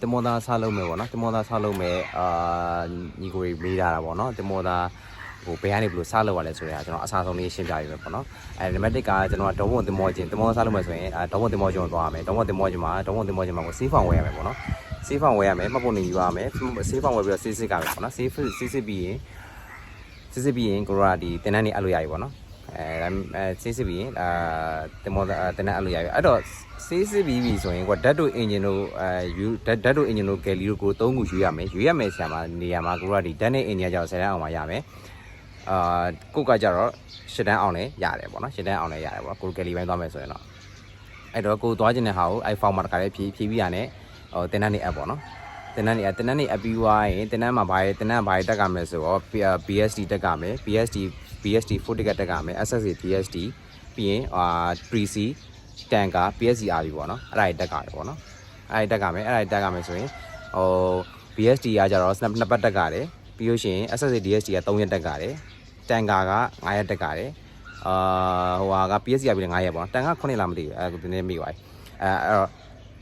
တမောသားစားလုံးမယ်ပေါ့နော်တမောသားစားလုံးမယ်ညီကိုမေးတာပေါ့နော်တမောသားဟိုဘယ်ကနေဘယ်လိုစားလို့ရလဲဆိုရင်ကျွန်တော်အစားဆုံးလေးရှင်းပြရမယ်ပေါ့နော်နံပါတ်1ကကျွန်တော်ဒေါဘုံတင်မောချင်းတမောစားလို့မယ်ဆိုရင်ဒေါဘုံတင်မောချင်းကိုသွားရမယ်ဒေါဘုံတင်မောချင်းမှာကိုစေးဖောင်ဝယ်ရမယ်ပေါ့နော်စေးဖောင်ဝယ်ရမယ်မှတ်ဖို့နေယူရမယ်စေးဖောင်ဝယ်ပြီးတော့စေးစစ်ကမယ်ပေါ့နော်စေးစစ်ပြီးရင်ကိုရောဒီတင်တန်းနေအပ်လို့ရပြီပေါ့နော်စေးစစ်ပြီးရင်တင်မောတင်တန်းအပ်လို့ရပြီအဲ့တော့စေးစစ်ပြီးဆိုရင်ကိုဓာတ်တို့အင်ဂျင်တို့ဓာတ်တို့အင်ဂျင်တို့ဂယ်လီတို့ကို3ခုယူရမယ်ဆရာမနေရာမှာကိုရောဒီဓာတ်နဲ့အင်ဂျင်ကြောင့်10တန်းအောင်မှရမယ်ကိုကကြတော့10တန်းအောင်လည်းရတယ်ပေါ့နော်10တန်းအောင်လည်းရတယ်ပေါ့ကိုကယ်လီပိုင်းသွားမယ်ဆိုရင်တော့အဲ့တော့ကိုသွားခြင်းတဲ့ဟာကိုအဲ့ form မှာတခါလေးဖြည့်ပြီးရနဲ့တင်တန်းနေ app ပေါ့နော်တင်တန်းနေ app ပြီးွားရင်တင်တန်းမှာဘာတက်ကမယ်ဆိုတော့ BSD တက်ကမယ် BSD 4 ticket တက်ကမယ် SSC BSD ပြီးရင်3C တန်က PSCR ပြီပေါ့နော်အဲ့ဒါတက်ကရပေါ့နော်အဲ့ဒါတက်ကမယ်ဆိုရင်BSD ကကြတော့နှစ်ပတ်တက်ကတယ်ပြီးလို့ရှိရင် SSC DSD က3ရက်တက်ကြတယ်တန်ကာက9ရက်တက်ကြတယ်ဟိုက PSC ကပြီး9ရက်ပေါ့နော်တန်က9လားမသိဘူးအဲ့ဒီနေ့မိသွားပြီအဲ့တော့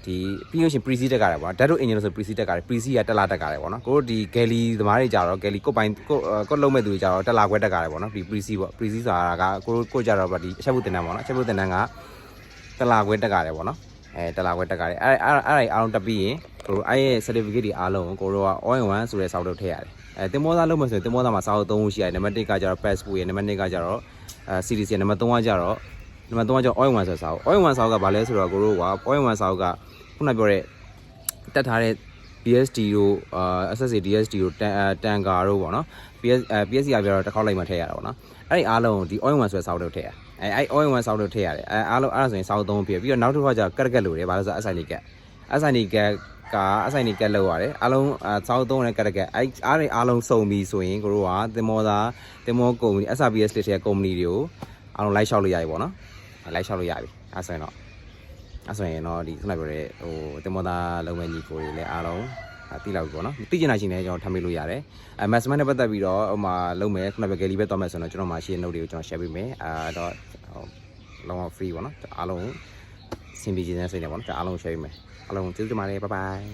ဒီပြီးလို့ရှိရင် Pre-C တက်ကြတယ်ပေါ့နော် Data Engine ဆို Pre-C တက်ကြတယ် Pre-C ကတက်လာတက်ကြတယ်ပေါ့နော်ကိုတို့ဒီ Galley သမားတွေကြတော့ Galley ကိုပိုင်ကိုလုံးမဲ့သူတွေကြတော့တက်လာခွဲတက်ကြတယ်ပေါ့နော်ဒီ Pre-C ပေါ့ Pre-C ဆိုတာကကိုကြတော့ဒီအချက်ဖို့တင်တန်းပေါ့နော်အချက်ဖို့တင်တန်းကတက်လာခွဲတက်ကြတယ်ပေါ့နော်တက်လာခွဲတက်ကြတယ်အဲ့အားလုံးတက်ပြီးရင်ကိုတို့အဲ့ရဲ့ certificate တွေအားလုံးကိုတို့က all in one ဆိုတဲ့စာအုပ်ထည့်ရတယ်တင်မောသားလုံးမယ်ဆိုရင်တင်မောသားမှာစာအုပ်3ခုရှိရတယ်နံပါတ်1ကကျတော့ passport ရယ်နံပါတ်2ကကျတော့CDC နံပါတ်3ကကျတော့ all in one ဆိုတဲ့စာအုပ် all in one စာအုပ်ကဘာလဲဆိုတော့ကိုတို့က all in one စာအုပ်ကခုနပြောတဲ့တက်ထားတဲ့ BSD တို့SSC DSD တို့တန်ကာတို့ပေါ့နော် PSC ကပြောတော့တစ်ခေါက်လိုက်မှထည့်ရတာပေါ့နော်အဲ့ဒီအားလုံးဒီ all in one ဆိုတဲ့စာအုပ်တွေထည့်ရအဲ့ all in one စာအုပ်တွေထည့်ရတယ်အားလုံးအဲ့ဒါဆိုရင်စာအုပ်3ခုပြပြီးတော့နောက်တစ်ခါကျကက်လို့တယ်ဘာလို့ဆို SID ကက်လောက်ရတယ်အားလုံးစောက်သုံးတဲ့ကက်ကအဲ့အားလုံးစုံပြီဆိုရင်ကိုတို့ကတင်မောကုမ္ပဏီ SRBS လစ်တဲ့ကုမ္ပဏီတွေကိုအားလုံးလိုက်လျှောက်လို့ရပြီပေါ့နော်လိုက်လျှောက်လို့ရပြီအဲ့ဆိုရင်တော့ဒီခုနပြောတဲ့ဟိုတင်မောသားလုံးမဲ့ညီကိုတွေလည်းအားလုံးတိလောက်ပြီပေါ့နော်တိကျနာရှင်လည်းကျွန်တော်ထပ်မေးလို့ရတယ်maximum နဲ့ပတ်သက်ပြီးတော့ဟိုမှာလုံးမဲ့ခုနပြော Galley ပဲသွားမယ်ဆိုတော့ကျွန်တော်မှာရှင်း note တွေကိုကျွန်တော် share ပေးမယ်တော့လုံးဝ free ပေါ့နော်အားလုံးစင်ပြီးခြင်းနဲ့စိတ်နဲ့ပေါ့နော်အားလုံး share ပေးမယ်အားလုံးကျေးဇူးတင်ပါတယ် bye bye